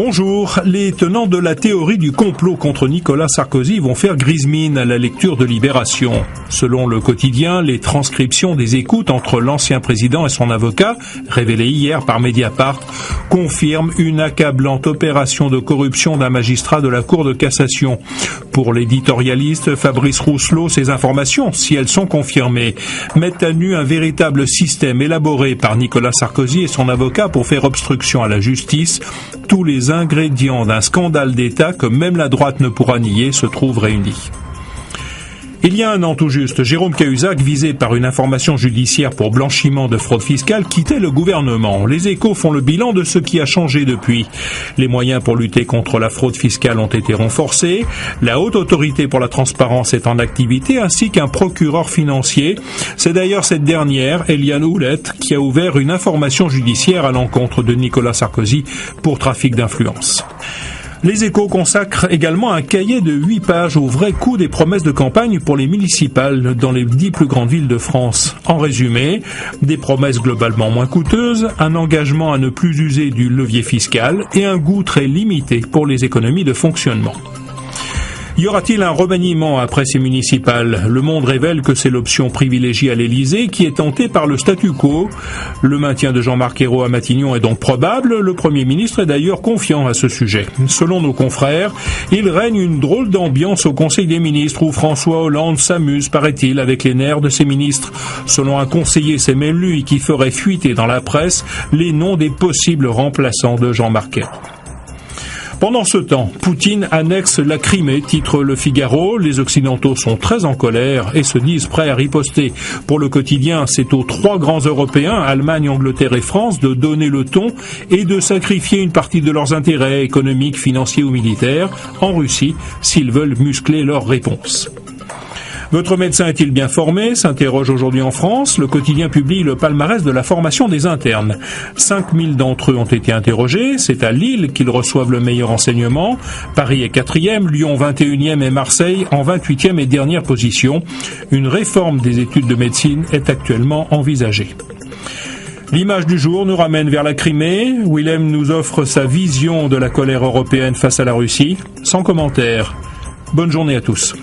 Bonjour, les tenants de la théorie du complot contre Nicolas Sarkozy vont faire grise mine à la lecture de Libération. Selon le quotidien, les transcriptions des écoutes entre l'ancien président et son avocat, révélées hier par Mediapart, confirment une accablante opération de corruption d'un magistrat de la Cour de cassation. Pour l'éditorialiste Fabrice Rousselot, ces informations, si elles sont confirmées, mettent à nu un véritable système élaboré par Nicolas Sarkozy et son avocat pour faire obstruction à la justice. Tous les ingrédients d'un scandale d'État que même la droite ne pourra nier se trouvent réunis. Il y a un an tout juste, Jérôme Cahuzac, visé par une information judiciaire pour blanchiment de fraude fiscale, quittait le gouvernement. Les Échos font le bilan de ce qui a changé depuis. Les moyens pour lutter contre la fraude fiscale ont été renforcés. La Haute Autorité pour la Transparence est en activité, ainsi qu'un procureur financier. C'est d'ailleurs cette dernière, Eliane Houlette, qui a ouvert une information judiciaire à l'encontre de Nicolas Sarkozy pour trafic d'influence. Les Échos consacrent également un cahier de 8 pages au vrai coût des promesses de campagne pour les municipales dans les 10 plus grandes villes de France. En résumé, des promesses globalement moins coûteuses, un engagement à ne plus user du levier fiscal et un goût très limité pour les économies de fonctionnement. Y aura-t-il un remaniement après ces municipales ? Le Monde révèle que c'est l'option privilégiée à l'Élysée qui est tentée par le statu quo. Le maintien de Jean-Marc Ayrault à Matignon est donc probable. Le Premier ministre est d'ailleurs confiant à ce sujet. Selon nos confrères, il règne une drôle d'ambiance au Conseil des ministres où François Hollande s'amuse, paraît-il, avec les nerfs de ses ministres. Selon un conseiller, c'est même lui qui ferait fuiter dans la presse les noms des possibles remplaçants de Jean-Marc Ayrault. Pendant ce temps, Poutine annexe la Crimée, titre Le Figaro. Les Occidentaux sont très en colère et se disent prêts à riposter. Pour le quotidien, c'est aux 3 grands Européens, Allemagne, Angleterre et France, de donner le ton et de sacrifier une partie de leurs intérêts économiques, financiers ou militaires en Russie s'ils veulent muscler leur réponse. Votre médecin est-il bien formé ? S'interroge aujourd'hui en France. Le quotidien publie le palmarès de la formation des internes. 5000 d'entre eux ont été interrogés. C'est à Lille qu'ils reçoivent le meilleur enseignement. Paris est 4e, Lyon 21e et Marseille en 28e et dernière position. Une réforme des études de médecine est actuellement envisagée. L'image du jour nous ramène vers la Crimée. Willem nous offre sa vision de la colère européenne face à la Russie. Sans commentaire. Bonne journée à tous.